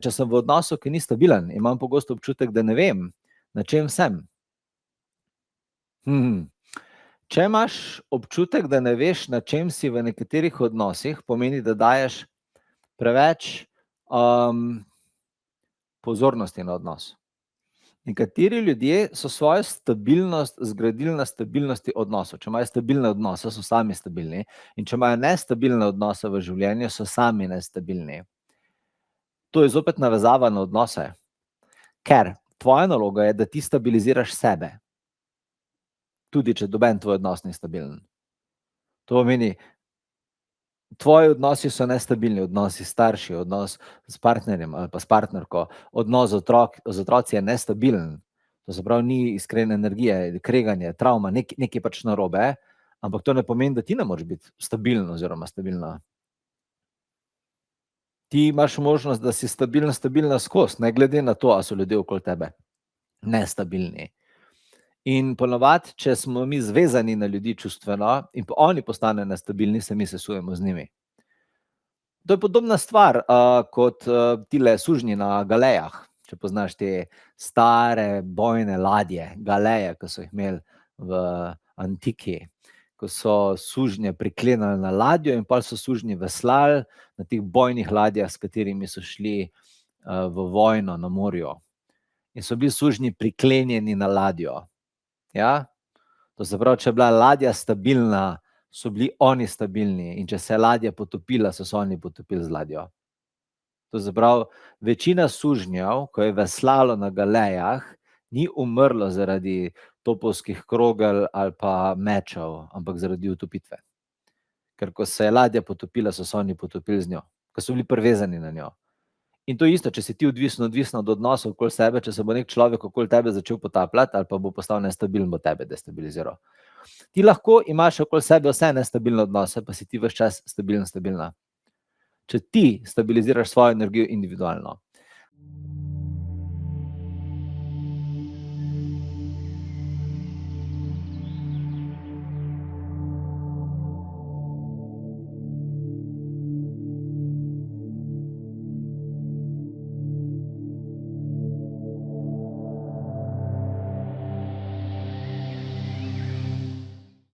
če sem v odnosu, ki ni stabilen, imam pogosto občutek, da ne vem, na čem sem. Če imaš občutek, da ne veš, na čem si v nekaterih odnosih, pomeni, da daješ preveč pozornosti na odnos. Nekateri ljudje so svojo stabilnost zgradili na stabilnosti odnosov. Če imajo stabilne odnose, so sami stabilni. In če imajo nestabilne odnose v življenju, so sami nestabilni. To je zopet navezava na odnose. Ker tvoja naloga je, da ti stabiliziraš sebe. Tudi, če noben tvoj odnos ni stabilen. To pomeni, tvoji odnosi so nestabilni, odnosi s starši, odnos s partnerjem ali pa s partnerko, odnos z otroci je nestabilen. To se pravi, ni iskrene energije, kreganje, travma, nekaj pač narobe, ampak to ne pomeni, da ti ne moreš biti stabilen oziroma stabilna. Ti imaš možnost, da si stabilna skozi, ne glede na to, a so ljudje okoli tebe nestabilni. In ponovadi, če smo mi zvezani na ljudi čustveno in oni postanejo nestabilni, se mi sesujemo z njimi. To je podobna stvar kot tile sužnji na galejah, če poznaš te stare bojne ladje, galeje, ki so jih imeli v antiki, ko so sužnje priklenili na ladjo in potem so sužnji veslali na teh bojnih ladjah, s katerimi so šli v vojno na morju. In so bili sužnji priklenjeni na ladjo. Ja? To se pravi, če je bila ladja stabilna, so bili oni stabilni, in če se je ladja potopila, so se oni potopili z ladjo. To se pravi, večina sužnjev, ko je veslalo na galejah, ni umrlo zaradi topovskih krogel ali pa mečev, ampak zaradi utopitve. Ker ko se je ladja potopila, so se oni potopili z njo, ker so bili privezani na njo. In to isto, če si ti odvisno od odnosov okoli sebe, če se bo nek človek okoli tebe začel potapljati ali pa bo postal nestabilen, bo tebe destabiliziral. Ti lahko imaš okoli sebe vse nestabilne odnose, pa si ti ves čas stabilna. Če ti stabiliziraš svojo energijo individualno,